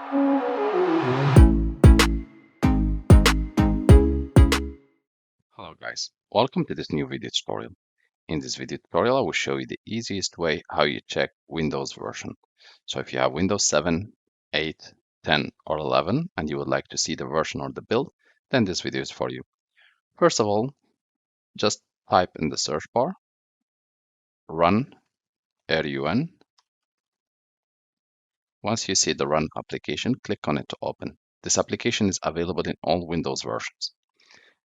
Hello guys, welcome to this new video tutorial. In this video tutorial, I will show you the easiest way how you check Windows version. So if you have Windows 7, 8, 10 or 11 and you would like to see the version or the build, then this video is for you. First of all, just type in the search bar, run, RUN. Once you see the run application, click on it to open. This application is available in all Windows versions.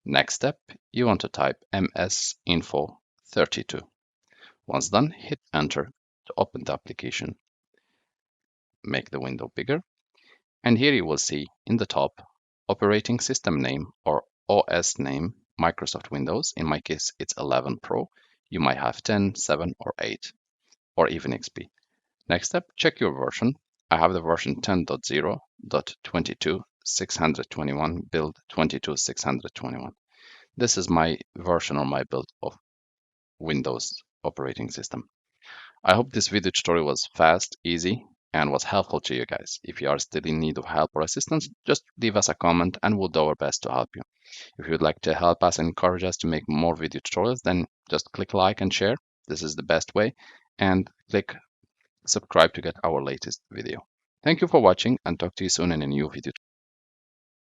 Next step, you want to type msinfo32. Once done, hit enter to open the application. Make the window bigger. And here you will see in the top, operating system name or OS name, Microsoft Windows. In my case, it's 11 Pro. You might have 10, 7 or 8 or even XP. Next step, check your version. I have the version 10.0.22.621 build 22.621. This is my version or my build of Windows operating system. I hope this video tutorial was fast, easy, and was helpful to you guys. If you are still in need of help or assistance, just leave us a comment and we'll do our best to help you. If you would like to help us and encourage us to make more video tutorials, then just click like and share. This is the best way. And click subscribe to get our latest video. Thank you for watching and talk to you soon in a new video.